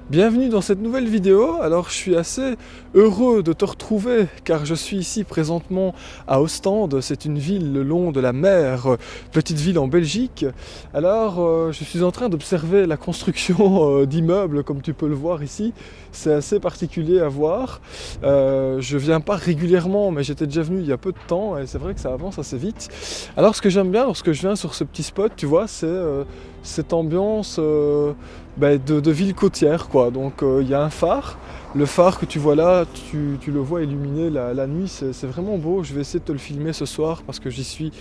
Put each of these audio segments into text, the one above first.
Bienvenue dans cette nouvelle vidéo. Alors je suis assez heureux de te retrouver car je suis ici présentement à Ostende. C'est une ville le long de la mer, petite ville en Belgique. Alors je suis en train d'observer la construction d'immeubles comme tu peux le voir ici. C'est assez particulier à voir. Je viens pas régulièrement mais j'étais déjà venu il y a peu de temps et c'est vrai que ça avance assez vite. Alors ce que j'aime bien lorsque je viens sur ce petit spot, tu vois, c'est cette ambiance de ville côtière quoi. Donc il y a un phare. Le phare que tu vois là, tu le vois illuminé la nuit, c'est vraiment beau. Je vais essayer de te le filmer ce soir parce que j'y suis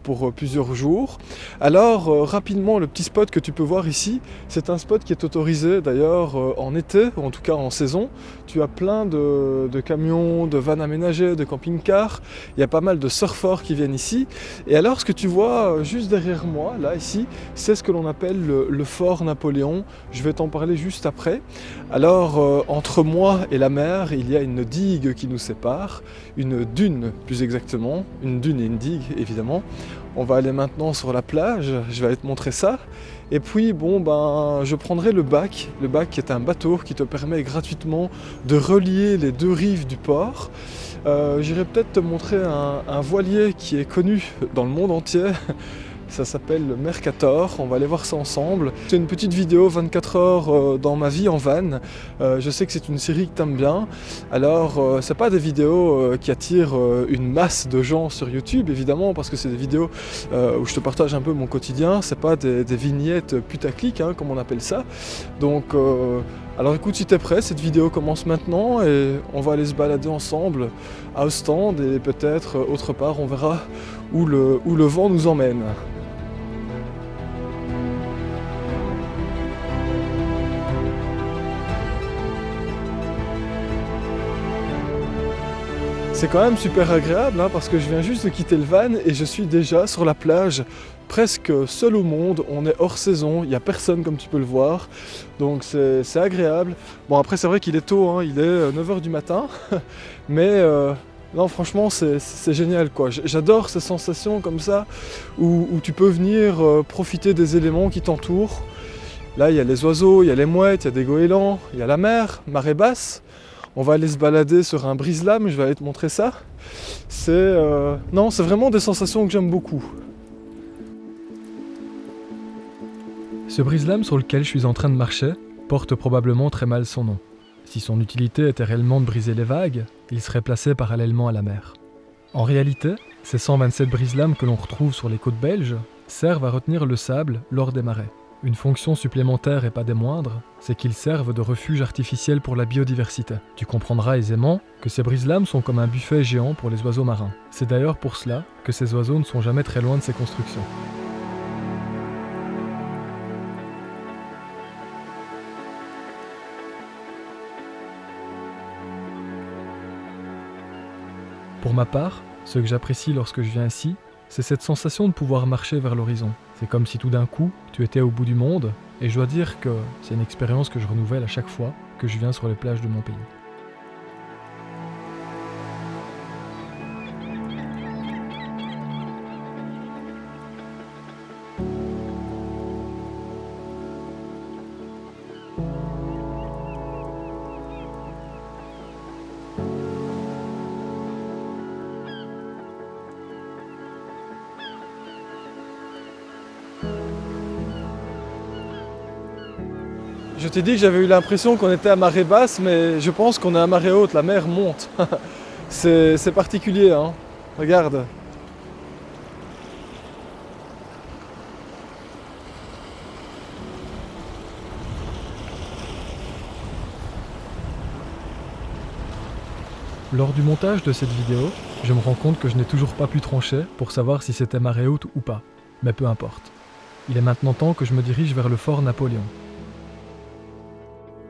pour plusieurs jours. Alors rapidement, le petit spot que tu peux voir ici, c'est un spot qui est autorisé d'ailleurs en été, ou en tout cas en saison. Tu as plein de camions, de vannes aménagées, de camping-cars. Il y a pas mal de surfeurs qui viennent ici. Et alors ce que tu vois juste derrière moi, là ici, c'est ce que l'on appelle le fort Napoléon. Je vais t'en parler juste après. Alors entre moi et la mer, il y a une digue qui nous sépare, une dune plus exactement, une dune et une digue évidemment. On va aller maintenant sur la plage, je vais aller te montrer ça. Et puis je prendrai le bac qui est un bateau qui te permet gratuitement de relier les deux rives du port. J'irai peut-être te montrer un voilier qui est connu dans le monde entier. Ça s'appelle le Mercator, on va aller voir ça ensemble. C'est une petite vidéo 24 heures dans ma vie en van. Je sais que c'est une série que t'aimes bien. Alors c'est pas des vidéos qui attirent une masse de gens sur YouTube évidemment, parce que c'est des vidéos où je te partage un peu mon quotidien. C'est pas des vignettes putaclic hein, comme on appelle ça. Donc alors écoute, si t'es prêt, cette vidéo commence maintenant et on va aller se balader ensemble à Ostende et peut-être autre part, on verra où le vent nous emmène. C'est quand même super agréable hein, parce que je viens juste de quitter le van et je suis déjà sur la plage, presque seul au monde. On est hors saison, il n'y a personne comme tu peux le voir, donc c'est agréable. Bon après c'est vrai qu'il est tôt, hein, il est 9 h du matin, mais non franchement c'est génial quoi. J'adore ces sensations comme ça où tu peux venir profiter des éléments qui t'entourent. Là il y a les oiseaux, il y a les mouettes, il y a des goélands, il y a la mer, marée basse. On va aller se balader sur un brise-lames, je vais aller te montrer ça. Non, c'est vraiment des sensations que j'aime beaucoup. Ce brise-lames sur lequel je suis en train de marcher porte probablement très mal son nom. Si son utilité était réellement de briser les vagues, il serait placé parallèlement à la mer. En réalité, ces 127 brise-lames que l'on retrouve sur les côtes belges servent à retenir le sable lors des marées. Une fonction supplémentaire et pas des moindres, c'est qu'ils servent de refuge artificiel pour la biodiversité. Tu comprendras aisément que ces brise-lames sont comme un buffet géant pour les oiseaux marins. C'est d'ailleurs pour cela que ces oiseaux ne sont jamais très loin de ces constructions. Pour ma part, ce que j'apprécie lorsque je viens ici, c'est cette sensation de pouvoir marcher vers l'horizon. C'est comme si tout d'un coup, tu étais au bout du monde, et je dois dire que c'est une expérience que je renouvelle à chaque fois que je viens sur les plages de mon pays. Je t'ai dit que j'avais eu l'impression qu'on était à marée basse, mais je pense qu'on est à marée haute, la mer monte. C'est particulier, hein. Regarde. Lors du montage de cette vidéo, je me rends compte que je n'ai toujours pas pu trancher pour savoir si c'était marée haute ou pas. Mais peu importe. Il est maintenant temps que je me dirige vers le fort Napoléon.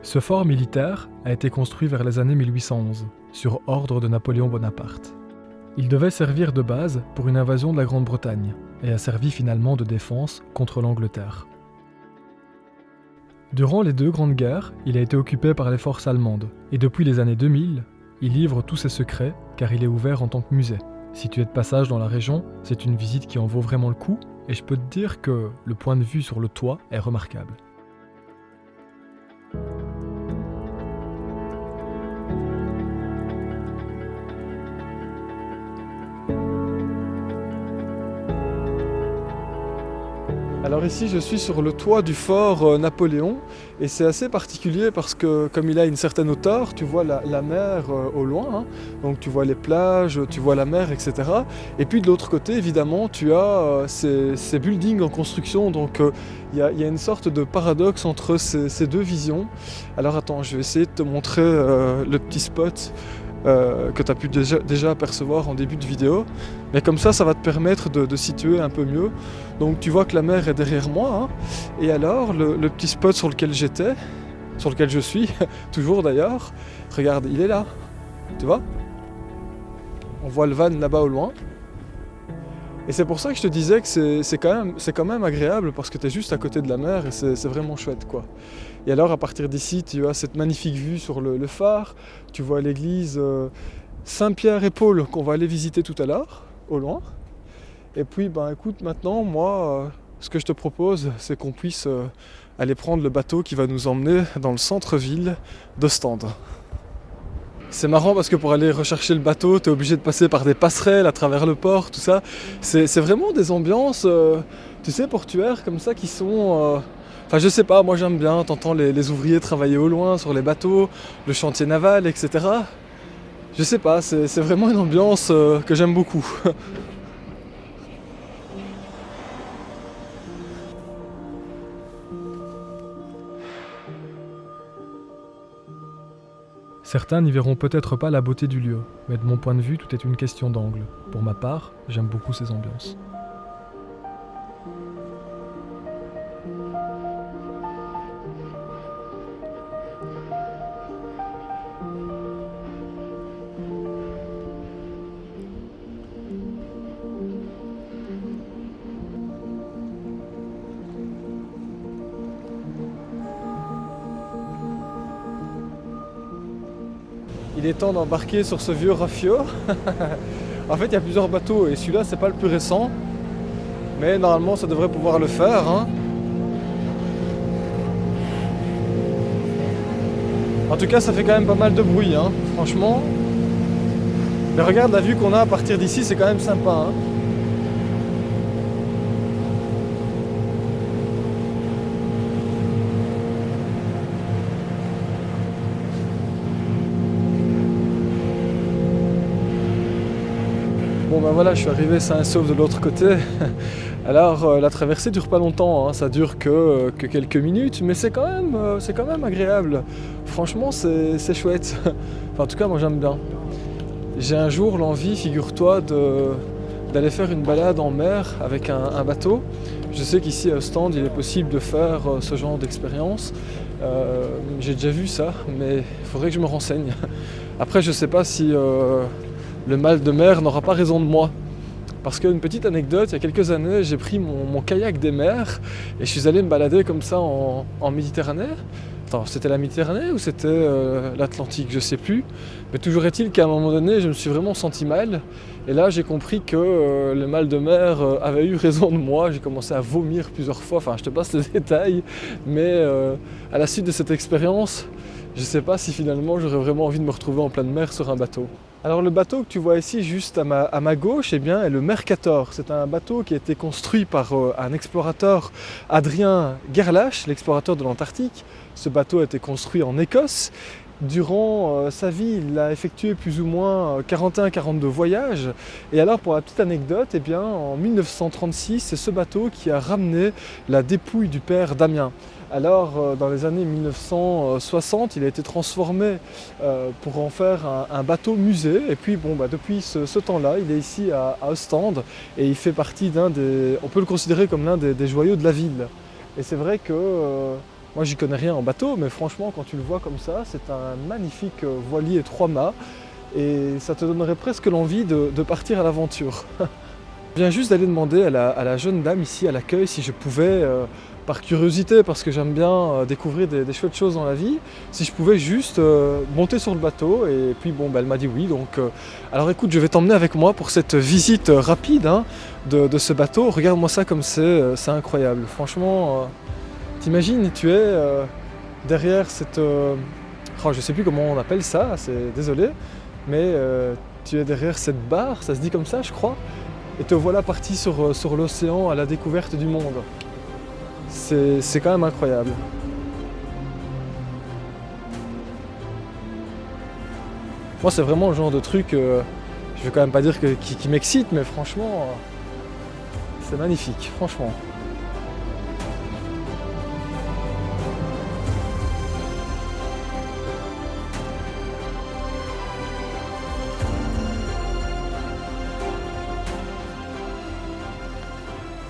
Ce fort militaire a été construit vers les années 1811, sur ordre de Napoléon Bonaparte. Il devait servir de base pour une invasion de la Grande-Bretagne, et a servi finalement de défense contre l'Angleterre. Durant les deux grandes guerres, il a été occupé par les forces allemandes, et depuis les années 2000, il livre tous ses secrets car il est ouvert en tant que musée. Si tu es de passage dans la région, c'est une visite qui en vaut vraiment le coup, et je peux te dire que le point de vue sur le toit est remarquable. Alors ici je suis sur le toit du fort Napoléon et c'est assez particulier parce que comme il a une certaine hauteur, tu vois la mer au loin, hein. Donc tu vois les plages, tu vois la mer, etc. Et puis de l'autre côté évidemment tu as ces buildings en construction, donc il y a une sorte de paradoxe entre ces deux visions. Alors attends, je vais essayer de te montrer le petit spot que tu as pu déjà apercevoir en début de vidéo. Mais comme ça va te permettre de situer un peu mieux. Donc tu vois que la mer est derrière moi, hein. Et alors le petit spot sur lequel j'étais, sur lequel je suis, toujours d'ailleurs, regarde, il est là, tu vois? On voit le van là-bas au loin. Et c'est pour ça que je te disais que c'est quand même agréable parce que tu es juste à côté de la mer et c'est vraiment chouette, quoi. Et alors à partir d'ici, tu as cette magnifique vue sur le phare, tu vois l'église Saint-Pierre et Paul qu'on va aller visiter tout à l'heure, au loin. Et puis ben écoute, maintenant moi ce que je te propose c'est qu'on puisse aller prendre le bateau qui va nous emmener dans le centre-ville d'Ostende. C'est marrant parce que pour aller rechercher le bateau, tu es obligé de passer par des passerelles à travers le port, tout ça. C'est vraiment des ambiances, tu sais, portuaires comme ça qui sont... Enfin je sais pas, moi j'aime bien, t'entends les ouvriers travailler au loin sur les bateaux, le chantier naval, etc. Je sais pas, c'est vraiment une ambiance que j'aime beaucoup. Certains n'y verront peut-être pas la beauté du lieu, mais de mon point de vue, tout est une question d'angle. Pour ma part, j'aime beaucoup ces ambiances. Il est temps d'embarquer sur ce vieux Raffio. En fait, il y a plusieurs bateaux et celui-là, c'est pas le plus récent. Mais normalement, ça devrait pouvoir le faire, hein. En tout cas, ça fait quand même pas mal de bruit, hein, franchement. Mais regarde la vue qu'on a à partir d'ici, c'est quand même sympa, hein. Bon ben voilà, je suis arrivé sain et sauf de l'autre côté. Alors la traversée dure pas longtemps, hein, ça dure que quelques minutes, mais c'est quand même agréable. Franchement c'est chouette. Enfin en tout cas moi j'aime bien. J'ai un jour l'envie, figure-toi, d'aller faire une balade en mer avec un bateau. Je sais qu'ici à Ostende il est possible de faire ce genre d'expérience. J'ai déjà vu ça, mais il faudrait que je me renseigne. Après je sais pas si... le mal de mer n'aura pas raison de moi. Parce qu'une petite anecdote, il y a quelques années, j'ai pris mon kayak des mers et je suis allé me balader comme ça en Méditerranée. Attends, c'était la Méditerranée ou c'était l'Atlantique, je sais plus. Mais toujours est-il qu'à un moment donné, je me suis vraiment senti mal. Et là, j'ai compris que le mal de mer avait eu raison de moi. J'ai commencé à vomir plusieurs fois. Enfin, je te passe les détails. Mais à la suite de cette expérience, je ne sais pas si finalement j'aurais vraiment envie de me retrouver en pleine mer sur un bateau. Alors le bateau que tu vois ici juste à ma gauche, eh bien, est le Mercator. C'est un bateau qui a été construit par un explorateur, Adrien Gerlache, l'explorateur de l'Antarctique. Ce bateau a été construit en Écosse. Durant sa vie, il a effectué plus ou moins 41-42 voyages. Et alors pour la petite anecdote, eh bien, en 1936, c'est ce bateau qui a ramené la dépouille du père Damien. Alors dans les années 1960, il a été transformé pour en faire un bateau musée. Et puis bon, depuis ce temps-là, il est ici à Ostende et il fait partie on peut le considérer comme l'un des joyaux de la ville. Et c'est vrai que moi j'y connais rien en bateau, mais franchement quand tu le vois comme ça, c'est un magnifique voilier 3 mâts et ça te donnerait presque l'envie de partir à l'aventure. Je viens juste d'aller demander à la jeune dame ici à l'accueil si je pouvais, par curiosité, parce que j'aime bien découvrir des chouettes choses dans la vie, si je pouvais juste monter sur le bateau. Et puis bon, elle m'a dit oui. Donc, alors écoute, je vais t'emmener avec moi pour cette visite rapide, hein, de ce bateau. Regarde-moi ça comme c'est incroyable. Franchement, t'imagines, tu es derrière cette... je sais plus comment on appelle ça, désolé, mais tu es derrière cette barre, ça se dit comme ça je crois. Et te voilà parti sur l'océan à la découverte du monde. C'est quand même incroyable. Moi, c'est vraiment le genre de truc, je vais quand même pas dire qui m'excite, mais franchement, c'est magnifique, franchement.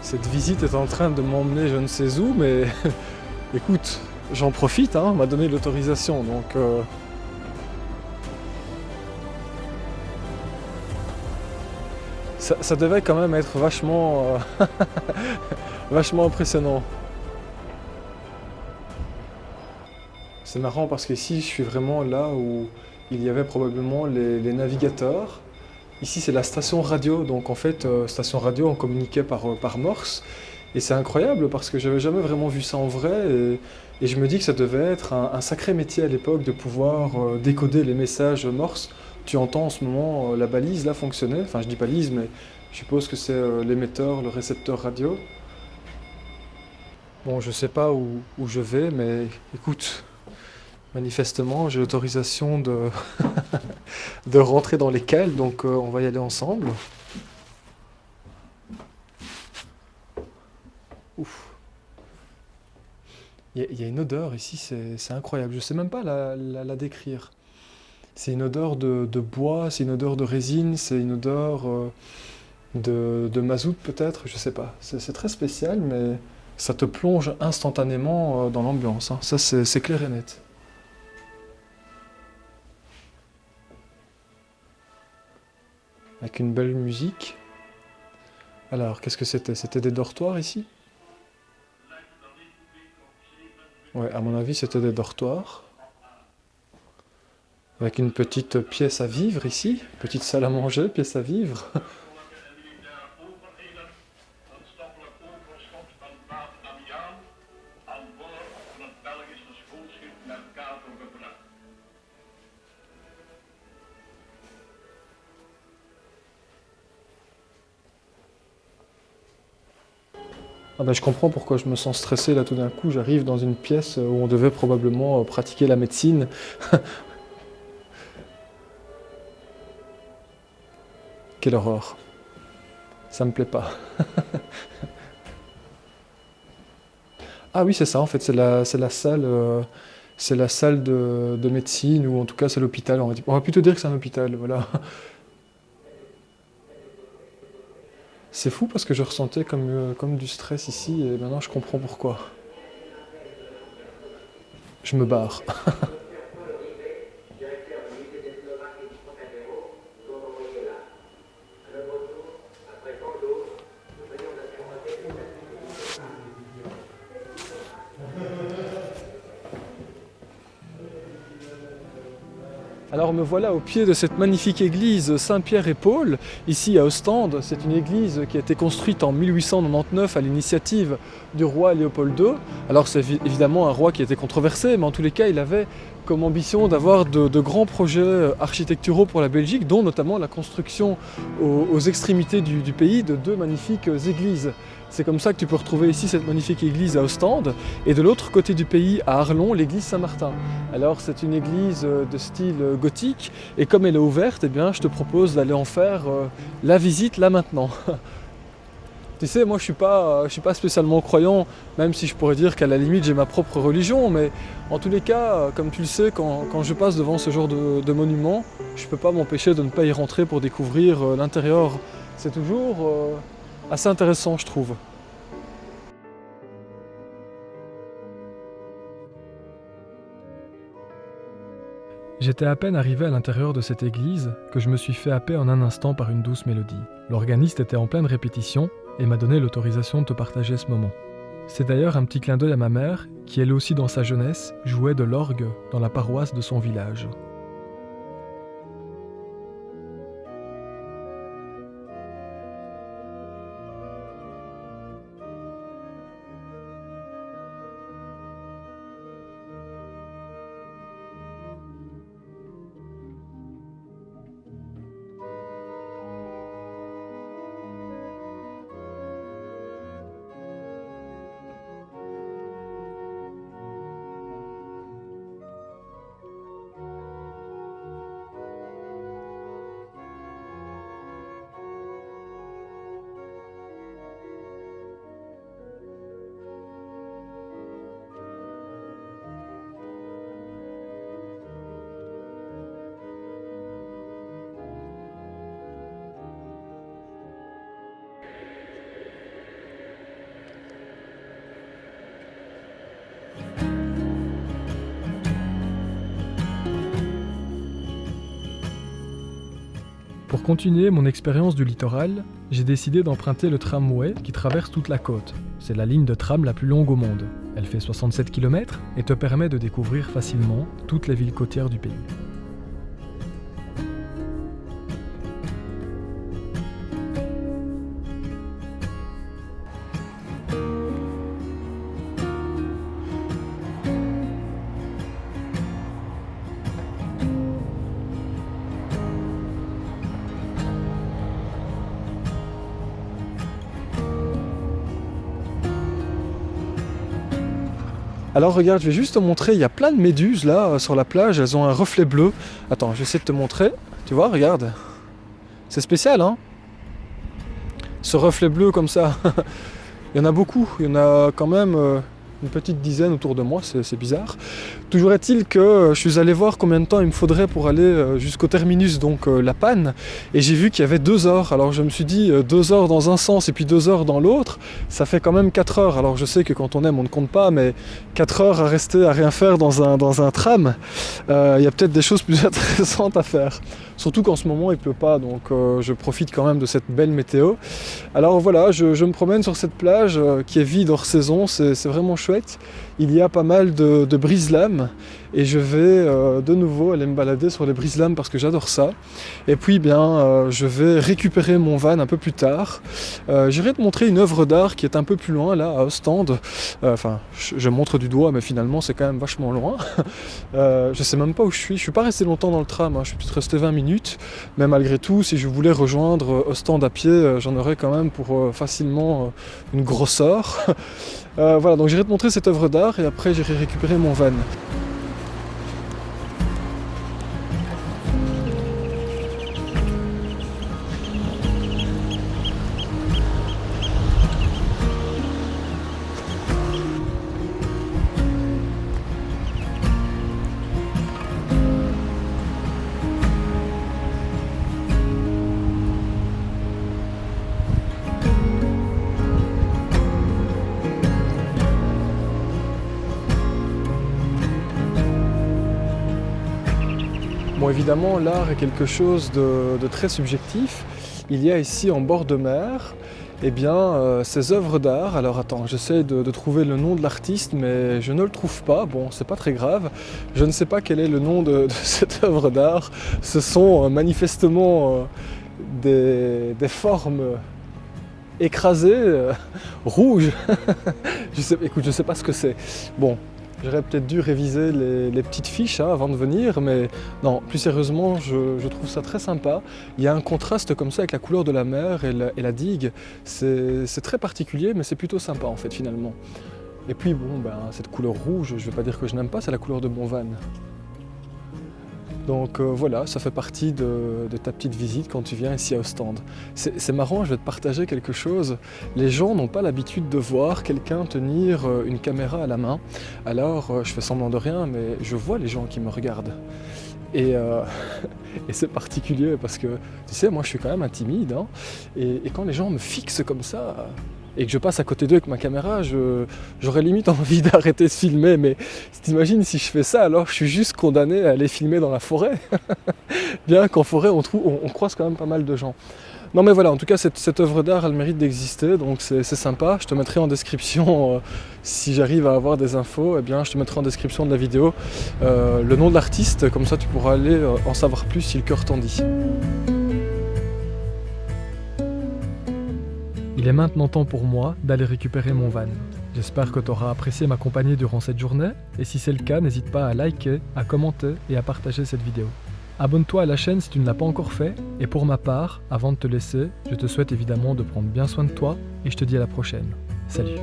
Cette visite est en train de m'emmener je ne sais où, mais écoute, j'en profite, hein, on m'a donné l'autorisation, donc ça devait quand même être vachement, vachement impressionnant. C'est marrant parce qu'ici, je suis vraiment là où il y avait probablement les navigateurs. Ici, c'est la station radio, donc en fait, station radio, on communiquait par Morse. Et c'est incroyable parce que j'avais jamais vraiment vu ça en vrai. Et je me dis que ça devait être un sacré métier à l'époque de pouvoir décoder les messages Morse. Tu entends en ce moment la balise là fonctionner. Enfin, je dis balise, mais je suppose que c'est l'émetteur, le récepteur radio. Bon, je sais pas où je vais, mais écoute, manifestement, j'ai l'autorisation de rentrer dans les cales, donc on va y aller ensemble. Ouf. Il y a une odeur ici, c'est incroyable. Je sais même pas la décrire. C'est une odeur de bois, c'est une odeur de résine, c'est une odeur de mazout peut-être, je sais pas. C'est très spécial, mais ça te plonge instantanément dans l'ambiance, hein. Ça, c'est clair et net. Avec une belle musique. Alors, qu'est-ce que c'était? C'était des dortoirs ici? Ouais, à mon avis, c'était des dortoirs. Avec une petite pièce à vivre ici, petite salle à manger, pièce à vivre. Ah ben, je comprends pourquoi je me sens stressé là tout d'un coup. J'arrive dans une pièce où on devait probablement pratiquer la médecine. Quelle horreur. Ça me plaît pas. Ah oui, c'est ça en fait, c'est la salle de médecine ou en tout cas c'est l'hôpital. On va plutôt dire que c'est un hôpital, voilà. C'est fou parce que je ressentais comme du stress ici et maintenant je comprends pourquoi. Je me barre. Alors me voilà au pied de cette magnifique église Saint-Pierre et Paul, ici à Ostende. C'est une église qui a été construite en 1899 à l'initiative du roi Léopold II. Alors c'est évidemment un roi qui a été controversé, mais en tous les cas il avait comme ambition d'avoir de grands projets architecturaux pour la Belgique, dont notamment la construction aux extrémités du pays de deux magnifiques églises. C'est comme ça que tu peux retrouver ici cette magnifique église à Ostende, et de l'autre côté du pays, à Arlon, l'église Saint-Martin. Alors c'est une église de style gothique, et comme elle est ouverte, eh bien, je te propose d'aller en faire la visite là maintenant. Tu sais, moi je suis pas spécialement croyant, même si je pourrais dire qu'à la limite j'ai ma propre religion, mais en tous les cas, comme tu le sais, quand je passe devant ce genre de monument, je peux pas m'empêcher de ne pas y rentrer pour découvrir l'intérieur. C'est toujours assez intéressant, je trouve. J'étais à peine arrivé à l'intérieur de cette église que je me suis fait happer en un instant par une douce mélodie. L'organiste était en pleine répétition et m'a donné l'autorisation de te partager ce moment. C'est d'ailleurs un petit clin d'œil à ma mère, qui elle aussi dans sa jeunesse jouait de l'orgue dans la paroisse de son village. Pour continuer mon expérience du littoral, j'ai décidé d'emprunter le tramway qui traverse toute la côte. C'est la ligne de tram la plus longue au monde. Elle fait 67 km et te permet de découvrir facilement toutes les villes côtières du pays. Alors regarde, je vais juste te montrer, il y a plein de méduses là sur la plage, elles ont un reflet bleu. Attends, je vais essayer de te montrer. Tu vois, regarde. C'est spécial, hein? Ce reflet bleu comme ça. Il y en a beaucoup, il y en a quand même une petite dizaine autour de moi, c'est bizarre. Toujours est-il que je suis allé voir combien de temps il me faudrait pour aller jusqu'au terminus, donc La Panne, et j'ai vu qu'il y avait 2 heures. Alors je me suis dit 2 heures dans un sens et puis 2 heures dans l'autre, ça fait quand même 4 heures. Alors je sais que quand on aime on ne compte pas, mais 4 heures à rester à rien faire dans un tram, il y a peut-être des choses plus intéressantes à faire. Surtout qu'en ce moment il pleut pas, donc je profite quand même de cette belle météo. Alors voilà, je me promène sur cette plage qui est vide hors saison, c'est vraiment chouette. Il y a pas mal de brise-lames et je vais de nouveau aller me balader sur les brise-lames parce que j'adore ça. Et puis bien, je vais récupérer mon van un peu plus tard. J'irai te montrer une œuvre d'art qui est un peu plus loin là, à Ostende. Enfin, je montre du doigt, mais finalement c'est quand même vachement loin. Je sais même pas où je suis pas resté longtemps dans le tram, hein. Je suis peut-être resté 20 minutes. Mais malgré tout, si je voulais rejoindre Ostende à pied, j'en aurais quand même pour facilement une grosse heure. Voilà, donc j'irai te montrer cette œuvre d'art et après j'irai récupérer mon van. Bon, évidemment, l'art est quelque chose de très subjectif. Il y a ici en bord de mer, eh bien, ces œuvres d'art. Alors attends, j'essaie de trouver le nom de l'artiste, mais je ne le trouve pas. Bon, c'est pas très grave. Je ne sais pas quel est le nom de cette œuvre d'art. Ce sont manifestement des formes écrasées, rouges. Écoute, je sais pas ce que c'est. Bon. J'aurais peut-être dû réviser les petites fiches avant de venir, mais non, plus sérieusement, je trouve ça très sympa. Il y a un contraste comme ça avec la couleur de la mer et la digue. C'est très particulier, mais c'est plutôt sympa en fait finalement. Et puis bon, cette couleur rouge, je vais pas dire que je n'aime pas, c'est la couleur de mon van. Donc voilà, ça fait partie de ta petite visite quand tu viens ici à Ostende. C'est marrant, je vais te partager quelque chose. Les gens n'ont pas l'habitude de voir quelqu'un tenir une caméra à la main. Alors je fais semblant de rien, mais je vois les gens qui me regardent. Et c'est particulier parce que, tu sais, moi je suis quand même un timide. Hein, et quand les gens me fixent comme ça, et que je passe à côté d'eux avec ma caméra, j'aurais limite envie d'arrêter de filmer, mais t'imagines si je fais ça, alors je suis juste condamné à aller filmer dans la forêt. Bien qu'en forêt on croise quand même pas mal de gens. Non mais voilà, en tout cas cette œuvre d'art elle mérite d'exister, donc c'est sympa. Je te mettrai en description, si j'arrive à avoir des infos, eh bien je te mettrai en description de la vidéo le nom de l'artiste, comme ça tu pourras aller en savoir plus si le cœur t'en dit. Il est maintenant temps pour moi d'aller récupérer mon van. J'espère que tu auras apprécié m'accompagner durant cette journée, et si c'est le cas, n'hésite pas à liker, à commenter et à partager cette vidéo. Abonne-toi à la chaîne si tu ne l'as pas encore fait, et pour ma part, avant de te laisser, je te souhaite évidemment de prendre bien soin de toi, et je te dis à la prochaine. Salut!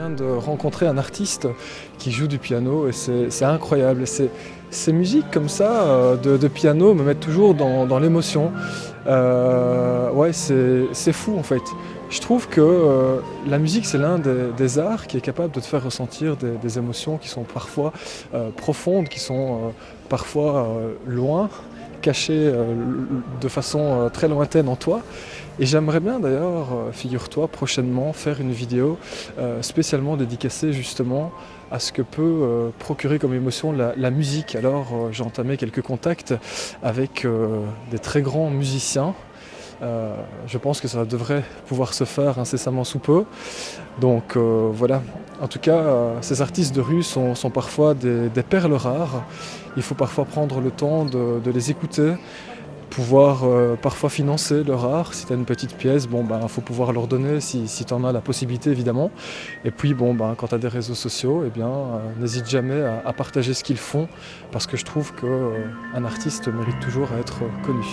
viens de rencontrer un artiste qui joue du piano et c'est incroyable. Ces musiques comme ça de piano me mettent toujours dans l'émotion. Ouais, c'est fou en fait. Je trouve que la musique c'est l'un des arts qui est capable de te faire ressentir des émotions qui sont parfois profondes, qui sont parfois loin, cachées de façon très lointaine en toi. Et j'aimerais bien d'ailleurs, figure-toi, prochainement faire une vidéo spécialement dédicacée justement à ce que peut procurer comme émotion la musique. Alors j'ai entamé quelques contacts avec des très grands musiciens. Je pense que ça devrait pouvoir se faire incessamment sous peu. Donc voilà, en tout cas, ces artistes de rue sont parfois des perles rares. Il faut parfois prendre le temps de les écouter, pouvoir parfois financer leur art. Si tu as une petite pièce, bon, ben, faut pouvoir leur donner si tu en as la possibilité évidemment. Et puis bon, ben, quand tu as des réseaux sociaux, eh bien, n'hésite jamais à partager ce qu'ils font parce que je trouve qu'un artiste mérite toujours à être connu.